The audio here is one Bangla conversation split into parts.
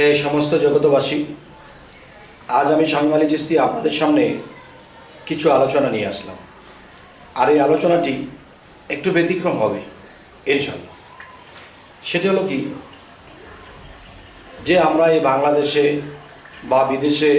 হে সমস্ত জগতবাসী, আজ আমি শামীম আলী চিশতি আপনাদের সামনে কিছু আলোচনা নিয়ে আসলাম। আর এই আলোচনাটি একটু ব্যতিক্রম হবে ইনশাআল্লাহ। সেটি হলো কি, যে আমরা এই বাংলাদেশে বা বিদেশে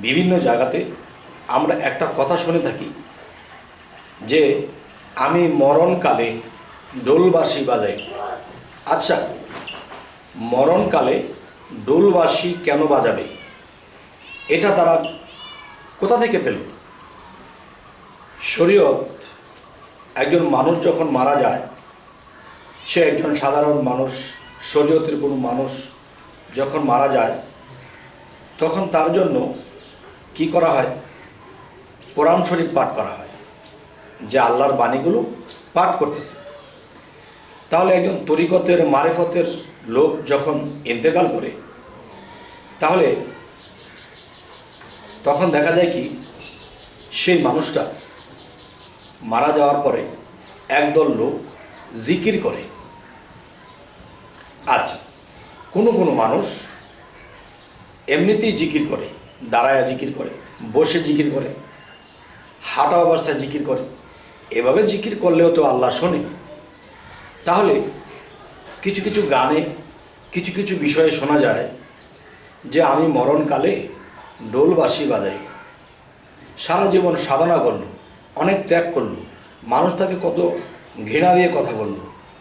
বিভিন্ন জায়গাতে আমরা একটা কথা শুনে থাকি যে আমি মরণকালে ডোলবাঁশি বাজাই। আচ্ছা, মরণকালে ডোলবাঁশি কেন বাজাবে? এটা তারা কোথা থেকে পেল? শরীয়ত একজন মানুষ যখন মারা যায়, সে একজন সাধারণ মানুষ, শরীয়তের কোনো মানুষ যখন মারা যায়, তখন তার জন্য কি করা হয়? কোরআন শরীফ পাঠ করা হয়, যে আল্লাহর বাণীগুলো পাঠ করতেছে। তাহলে একজন তরিকতের মারেফতের লোক যখন ইন্তেকাল করে, তাহলে তখন দেখা যায় কি, সেই মানুষটা মারা যাওয়ার পরে একদল লোক জিকির করে। আচ্ছা, কোনো কোনো মানুষ এমনিতেই জিকির করে, দাঁড়ায়া জিকির করে, বসে জিকির করে, হাঁটা অবস্থায় জিকির করে। এভাবে জিকির করলেও তো আল্লাহ শোনে। তাহলে কিছু কিছু গানে কিছু কিছু বিষয়ে শোনা যায় যে আমি মরণকালে ডোলবাঁশি বাজাই। সারা জীবন সাধনা করলো, অনেক ত্যাগ করলো, মানুষ তাকে কত ঘৃণা দিয়ে কথা বলল,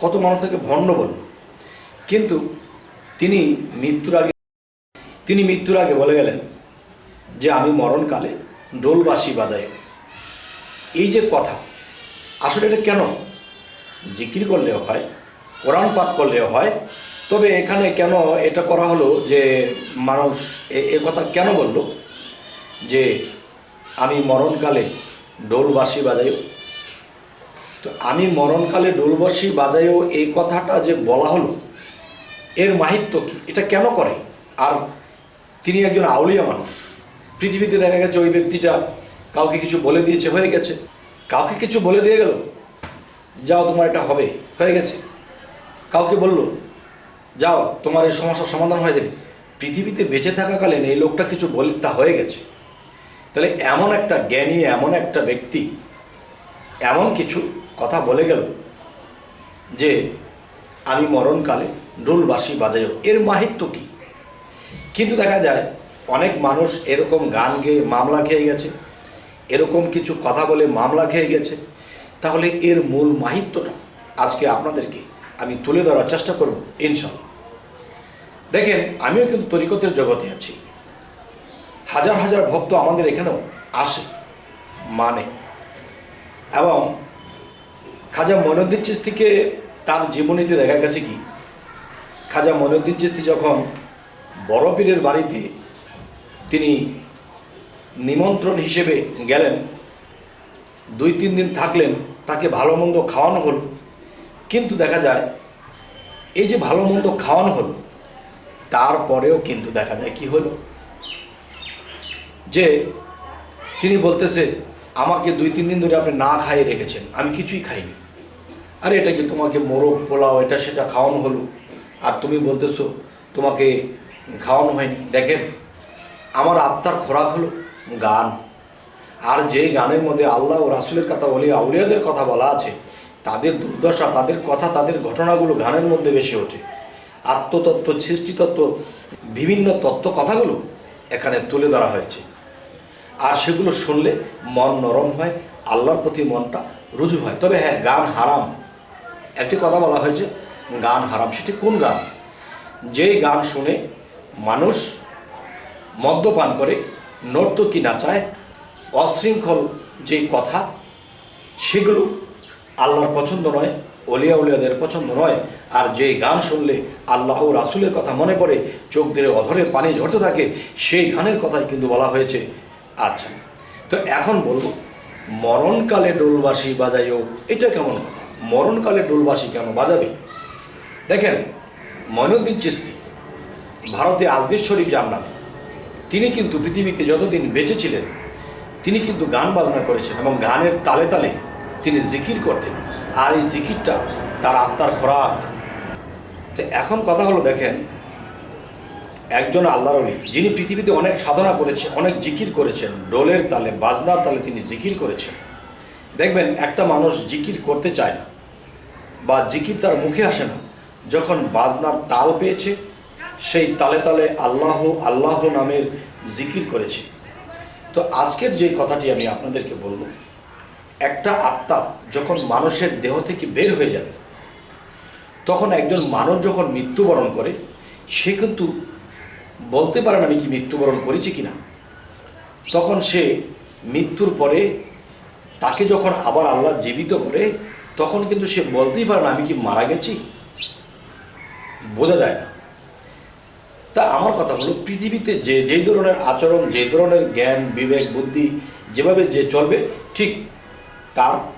কত মানুষ তাকে ভণ্ড বলল, কিন্তু তিনি মৃত্যুর আগে বলে গেলেন যে আমি মরণকালে ডোলবাঁশি বাজাই। এই যে কথা, আসলে এটা কেন? জিকির করলেও হয়, কোরআন পাঠ করলেও হয়, তবে এখানে কেন এটা করা হলো যে মানুষ এ কথা কেন বলল যে আমি মরণকালে ডোলবাঁশি বাজাইও? তো আমি মরণকালে ডোলবাঁশি বাজাইও এই কথাটা যে বলা হলো, এর মাহিত্য কি? এটা কেন করে? আর তিনি একজন আউলিয়া মানুষ। পৃথিবীতে দেখা গেছে ওই ব্যক্তিটা কাউকে কিছু বলে দিয়েছে, হয়ে গেছে। কাউকে কিছু বলে দিয়ে গেল, যাও তোমার এটা হবে, হয়ে গেছে। কাউকে বলল, যাও তোমার এই সমস্যার সমাধান হয়ে যাবে। পৃথিবীতে বেঁচে থাকাকালীন এই লোকটা কিছু বলে, তা হয়ে গেছে। তাহলে এমন একটা জ্ঞানী, এমন একটা ব্যক্তি এমন কিছু কথা বলে গেল যে আমি মরণকালে ডোলবাঁশি বাজাইও, এর মাহিত্য কি? কিন্তু দেখা যায় অনেক মানুষ এরকম গান গেয়ে মামলা খেয়ে গেছে, এরকম কিছু কথা বলে মামলা খেয়ে গেছে। তাহলে এর মূল মাহিত্যটা আজকে আপনাদেরকে আমি তুলে ধরার চেষ্টা করব ইনশাআল্লাহ। দেখেন, আমিও কিন্তু তরিকতের জগতে আছি। হাজার হাজার ভক্ত আমাদের এখানেও আসে, মানে। এবং খাজা মঈনুদ্দিন চিশতিকে তার জীবনীতে দেখা গেছে কি, খাজা মঈনুদ্দিন চিশতি যখন বড় পীরের বাড়িতে তিনি নিমন্ত্রণ হিসেবে গেলেন, 2-3 দিন থাকলেন, তাকে ভালো মন্দ খাওয়ানো হলো। কিন্তু দেখা যায় এই যে ভালো মন্দ খাওয়ানো হলো, তারপরেও কিন্তু দেখা যায় কি হলো, যে তিনি বলতেছে আমাকে 2-3 দিন ধরে আপনি না খাইয়ে রেখেছেন, আমি কিছুই খাইনি। আরে এটা কি, তোমাকে মোরগ পোলাও এটা সেটা খাওয়ানো হলো, আর তুমি বলতেছো তোমাকে খাওয়ানো হয়নি। দেখেন, আমার আত্মার খোরাক হলো গান। আর যে গানের মধ্যে আল্লাহ ও রাসূলের কথা, আউলিয়াদের কথা বলা আছে, তাদের দুর্দশা, তাদের কথা, তাদের ঘটনাগুলো গানের মধ্যে বেশি ওঠে। আত্মতত্ত্ব, সৃষ্টিতত্ত্ব, বিভিন্ন তত্ত্ব কথাগুলো এখানে তুলে ধরা হয়েছে। আর সেগুলো শুনলে মন নরম হয়, আল্লাহর প্রতি মনটা রুজু হয়। তবে হ্যাঁ, গান হারাম। একটি কথা বলা হয়েছে গান হারাম। সেটি কোন গান? যেই গান শুনে মানুষ মদ্যপান করে, নর্তকী নাচায়, অশৃঙ্খল যেই কথা, সেগুলো আল্লাহর পছন্দ নয়, উলিয়াদের পছন্দ নয়। আর যেই গান শুনলে আল্লাহ ও রাসূলের কথা মনে পড়ে, চোখ দিয়ে অধরে পানি ঝরতে থাকে, সেই গানের কথাই কিন্তু বলা হয়েছে। আচ্ছা, তো এখন বলবো, মরণকালে ডোলবাঁশি বাজাইও, এটা কেমন কথা? মরণকালে ডোলবাঁশি কেন বাজাবে? দেখেন, মঈনুদ্দিন চিশতি ভারতে আজমির শরীফ যার নামে, তিনি কিন্তু পৃথিবীতে যতদিন বেঁচে ছিলেন, তিনি কিন্তু গান বাজনা করেছেন এবং গানের তালে তালে তিনি জিকির করতেন। আর এই জিকিরটা তার আত্মার খোরাক। তো এখন কথা হলো, দেখেন, একজন আল্লাহর ওলি যিনি পৃথিবীতে অনেক সাধনা করেছে, অনেক জিকির করেছেন, ডোলের তালে বাজনার তালে তিনি জিকির করেছেন। দেখবেন একটা মানুষ জিকির করতে চায় না বা জিকির তার মুখে আসে না, যখন বাজনার তাল পেয়েছে সেই তালে তালে আল্লাহ আল্লাহ নামের জিকির করেছে। তো আজকের যে কথাটি আমি আপনাদেরকে বলবো, একটা আত্মা যখন মানুষের দেহ থেকে বের হয়ে যাবে, তখন একজন মানুষ যখন মৃত্যুবরণ করে, সে কিন্তু বলতে পারে না আমি কি মৃত্যুবরণ করেছি কিনা। তখন সে মৃত্যুর পরে তাকে যখন আবার আল্লাহ জীবিত করে, তখন কিন্তু সে বলতেই পারে না আমি কি মারা গেছি, বোঝা যায় না। তা আমার কথা হলো, পৃথিবীতে যেই ধরনের আচরণ, যে ধরনের জ্ঞান বিবেক বুদ্ধি যেভাবে যে চলবে, ঠিক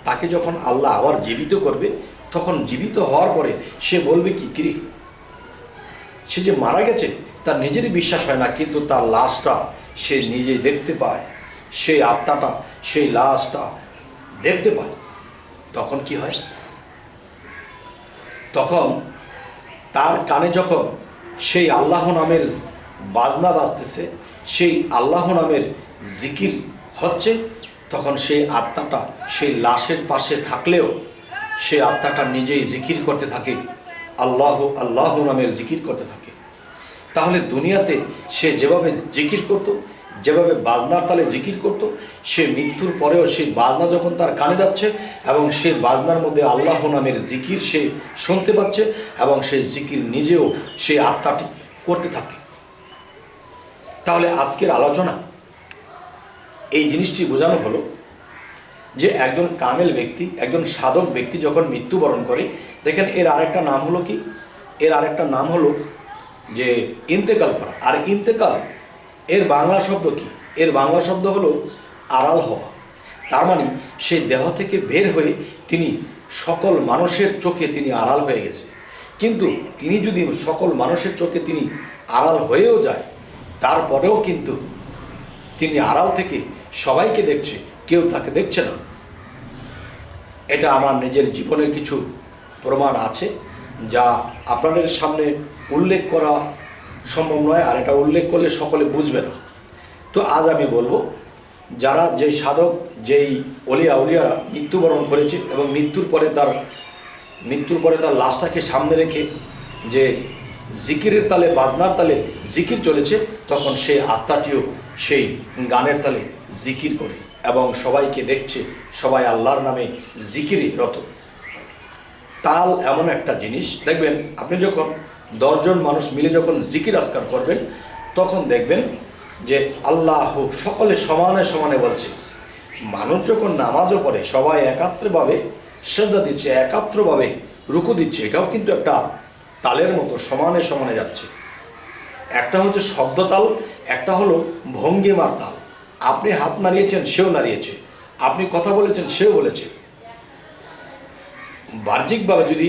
তাকে যখন আল্লাহ আবার জীবিত করবে, তখন জীবিত হওয়ার পরে সে বলবে কি কিরে, সে যে মারা গেছে তার নিজেরই বিশ্বাস হয় না, কিন্তু তার লাশটা সে নিজেই দেখতে পায়, সেই আত্মাটা সেই লাশটা দেখতে পায়। তখন কি হয়, তখন তার কানে যখন সেই আল্লাহ নামের বাজনা বাজতেছে, সেই আল্লাহ নামের জিকির হচ্ছে, তখন সেই আত্মাটা সেই লাশের পাশে থাকলেও সেই আত্মাটা নিজেই জিকির করতে থাকে, আল্লাহ আল্লাহ নামের জিকির করতে থাকে। তাহলে দুনিয়াতে সে যেভাবে জিকির করত, যেভাবে বাজনার তালে জিকির করত, সে মৃত্যুর পরেও সেই বাজনা যখন তার কানে যাচ্ছে এবং সেই বাজনার মধ্যে আল্লাহ নামের জিকির সে শুনতে পাচ্ছে এবং সেই জিকির নিজেও সেই আত্মাটি করতে থাকে। তাহলে আজকের আলোচনা এই জিনিসটি বোঝানো হলো যে একজন কামেল ব্যক্তি, একজন সাধক ব্যক্তি যখন মৃত্যুবরণ করে, দেখেন এর আরেকটা নাম হলো কি, এর আরেকটা নাম হলো যে ইন্তেকাল করা। আর ইন্তেকাল এর বাংলা শব্দ কি? এর বাংলা শব্দ হলো আড়াল হওয়া। তার মানে সেই দেহ থেকে বের হয়ে তিনি সকল মানুষের চোখে তিনি আড়াল হয়ে গেছে। কিন্তু তিনি যদি সকল মানুষের চোখে তিনি আড়াল হয়েও যায়, তারপরেও কিন্তু তিনি আড়াল থেকে সবাইকে দেখছে, কেউ তাকে দেখছে না। এটা আমার নিজের জীবনের কিছু প্রমাণ আছে, যা আপনাদের সামনে উল্লেখ করা সম্ভব নয়, আর এটা উল্লেখ করলে সকলে বুঝবে না। তো আজ আমি বলবো, যারা যেই সাধক, যেই অলিয়ারা মৃত্যুবরণ করেছে এবং মৃত্যুর পরে তার লাশটাকে সামনে রেখে যে জিকিরের তালে বাজনার তালে জিকির চলেছে, তখন সেই আত্মাটিও সেই গানের তালে জিকির করে এবং সবাইকে দেখছে, সবাই আল্লাহর নামে জিকিরে রত। তাল এমন একটা জিনিস, দেখবেন আপনি যখন 10 জন মানুষ মিলে যখন জিকির আজকার করবেন, তখন দেখবেন যে আল্লাহ সকলে সমানে সমানে বলছে। মানুষ যখন নামাজও পড়ে, সবাই একাত্রভাবে শ্রদ্ধা দিচ্ছে, একাত্রভাবে রুকু দিচ্ছে, এটাও কিন্তু একটা তালের মতো সমানে সমানে যাচ্ছে। একটা হচ্ছে শব্দ তাল, একটা হলো ভঙ্গিমার তাল। আপনি হাত নাড়িয়েছেন, সেও নাড়িয়েছে, আপনি কথা বলেছেন, সেও বলেছে। বাহ্যিকভাবে যদি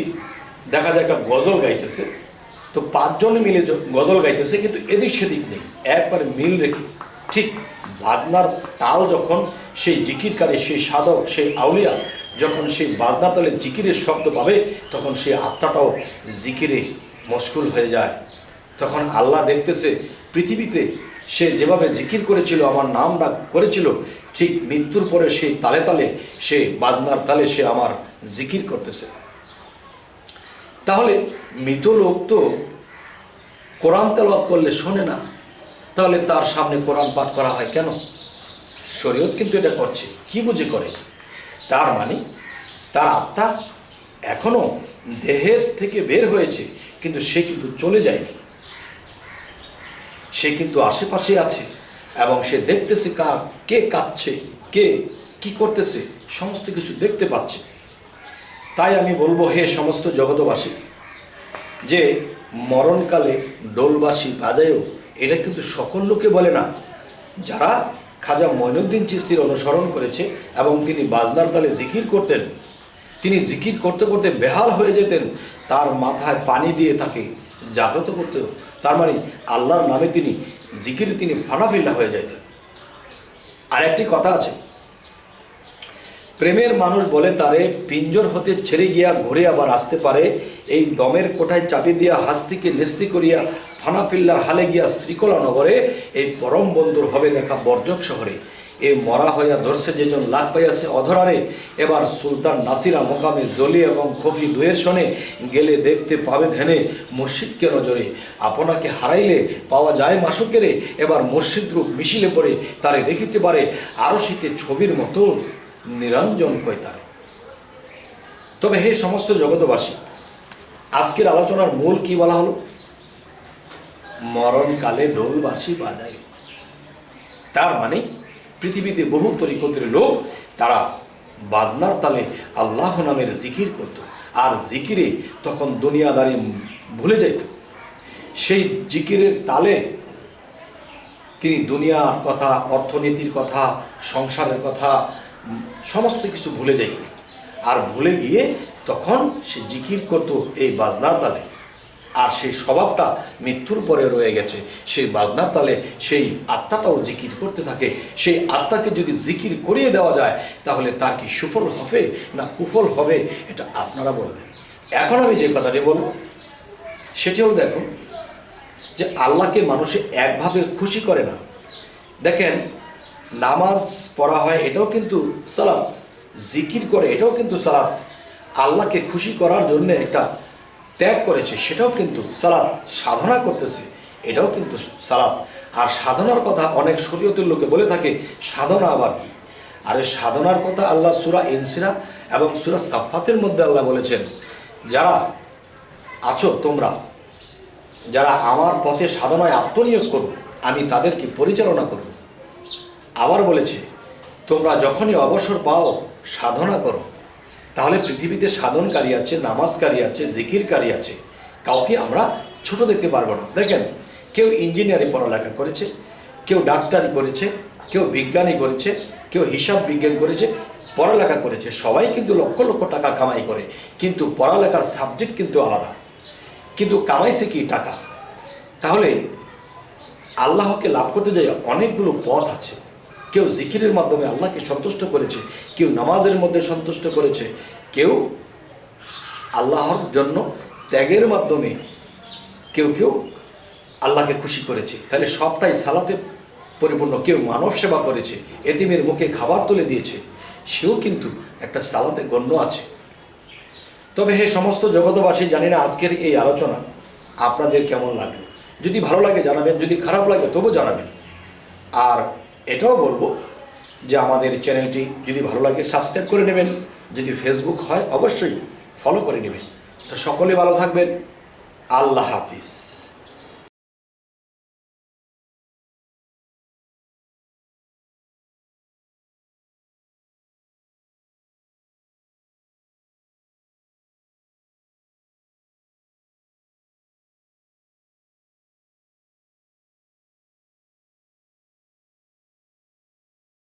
দেখা যায় একটা গজল গাইতেছে, তো 5 জনে মিলে গজল গাইতেছে, কিন্তু এদিক সেদিক নেই, একবারে মিল রেখে। ঠিক বাজনার তাল যখন সেই জিকিরকারী, সেই সাধক, সেই আউলিয়া যখন সেই বাজনা তালে জিকিরের শব্দ পাবে, তখন সেই আত্মাটাও জিকিরে মশগুল হয়ে যায়। তখন আল্লাহ দেখতেছে পৃথিবীতে সে যেভাবে জিকির করেছিল, আমার নাম ডাক করেছিল, ঠিক মৃত্যুর পরে সেই তালে তালে, সে বাজনার তালে সে আমার জিকির করতেছে। তাহলে মৃত লোক তো কোরআন তেলাওয়াত করলে শোনে না, তাহলে তার সামনে কোরআন পাঠ করা হয় কেন? শরীয়ত কিন্তু এটা করছে, কি বুঝে করে? তার মানে তার আত্মা এখনো দেহের থেকে বের হয়েছে, কিন্তু সে কিন্তু চলে যায়নি, সে কিন্তু আশেপাশে আছে এবং সে দেখতেছে কে কাঁদছে, কে কি করতেছে, সমস্ত কিছু দেখতে পাচ্ছে। তাই আমি বলবো, হে সমস্ত জগতবাসী, যে মরণকালে ডোলবাসী বাজায়ও, এটা কিন্তু সকল লোকে বলে না। যারা খাজা মঈনুদ্দিন চিশতির অনুসরণ করেছে এবং তিনি বাজনার তালে জিকির করতেন, তিনি জিকির করতে করতে বেহাল হয়ে যেতেন, তার মাথায় পানি দিয়ে তাকে জাগ্রত করতে। তার মানে আল্লাহর নামে তিনি জিকিরে তিনি ফানাফিল্লা হয়ে যেতেন। আর একটি কথা আছে, প্রেমের মানুষ বলে তারে পিঞ্জর হতে ছেড়ে গিয়া ঘুরে আবার আসতে পারে, এই দমের কোঠায় চাবি দিয়া হাস্তিকে নেস্তি করিয়া ফানাফিল্লার হালে গিয়া শ্রীকলা নগরে, এই পরম বন্ধুর হবে দেখা বর্জক শহরে। এ মরা হইয়া ধরছে যেজন লাভ পাইয়াছে অধরারে, এবার সুলতান নাসিরা মোকামে জলি এবং খফি দুয়ের শনে, গেলে দেখতে পাবে ধ্যানে মসজিদকে নজরে। আপনাকে হারাইলে পাওয়া যায় মাসুকেরে, এবার মসজিদ রূপ মিশিলে পরে তারে দেখিতে পারে, আরো শীতে ছবির মতো নিরঞ্জন কয় তারে। তবে হে সমস্ত জগতবাসী, আজকের আলোচনার মূল কি বলা হলো? মরণকালে ঢোলবাসি বাজায়। তার মানে পৃথিবীতে বহু তরিকতের লোক তারা বাজনার তালে আল্লাহ নামের জিকির করত, আর জিকিরে তখন দুনিয়াদারি ভুলে যাইত। সেই জিকিরের তালে তিনি দুনিয়ার কথা, অর্থনীতির কথা, সংসারের কথা সমস্ত কিছু ভুলে যাইত। আর ভুলে গিয়ে তখন সে জিকির করত এই বাজনার তালে। আর সেই স্বভাবটা মৃত্যুর পরে রয়ে গেছে। সেই বাজনার তালে সেই আত্মাটাও জিকির করতে থাকে। সেই আত্মাকে যদি জিকির করিয়ে দেওয়া যায় তাহলে তার কি সুফল হবে না কুফল হবে, এটা আপনারা বলবেন। এখন আমি যে কথাটি বলবো সেটি হলো, দেখুন যে আল্লাহকে মানুষে একভাবে খুশি করে না। দেখেন, নামাজ পড়া হয় এটাও কিন্তু সালাত, জিকির করে এটাও কিন্তু সালাত, আল্লাহকে খুশি করার জন্য একটা ত্যাগ করেছে সেটাও কিন্তু সালাত, সাধনা করতেছে এটাও কিন্তু সালাত। আর সাধনার কথা অনেক শরীয়তের লোকে বলে থাকে, সাধনা আবার কি? আর এই সাধনার কথা আল্লাহ সূরা ইনসিরা এবং সূরা সাফফাতের মধ্যে আল্লাহ বলেছেন, যারা আছো তোমরা, যারা আমার পথে সাধনায় আত্মনিয়োগ করো আমি তাদেরকে পরিচালনা করব। আবার বলেছে, তোমরা যখনই অবসর পাও সাধনা করো। তাহলে পৃথিবীতে সাধনকারী আছে, নামাজকারী আছে, জিকিরকারী আছে, কাউকে আমরা ছোট দেখতে পারবো না। দেখেন, কেউ ইঞ্জিনিয়ারিং পড়ালেখা করেছে, কেউ ডাক্তারি করেছে, কেউ বিজ্ঞানী করেছে, কেউ হিসাব বিজ্ঞান করেছে, পড়ালেখা করেছে, সবাই কিন্তু লক্ষ লক্ষ টাকা কামাই করে, কিন্তু পড়ালেখার সাবজেক্ট কিন্তু আলাদা, কিন্তু কামাইছে কি টাকা। তাহলে আল্লাহকে লাভ করতে যাই অনেকগুলো পথ আছে। কেউ জিকিরের মাধ্যমে আল্লাহকে সন্তুষ্ট করেছে, কেউ নামাজের মধ্যে সন্তুষ্ট করেছে, কেউ আল্লাহর জন্য ত্যাগের মাধ্যমে কেউ কেউ আল্লাহকে খুশি করেছে। তাহলে সবটাই সালাতে পরিপূর্ণ। কেউ মানব সেবা করেছে, এতিমের মুখে খাবার তুলে দিয়েছে, সেও কিন্তু একটা সালাতে গণ্য আছে। তবে হে সমস্ত জগতবাসী, জানি না আজকের এই আলোচনা আপনাদের কেমন লাগলো। যদি ভালো লাগে জানাবেন, যদি খারাপ লাগে তবু জানাবেন। আর এটাও বলবো যে আমাদের চ্যানেলটি যদি ভালো লাগে সাবস্ক্রাইব করে নেবেন, যদি ফেসবুক হয় অবশ্যই ফলো করে নেবেন। তো সকলে ভালো থাকবেন। আল্লাহ হাফিজ।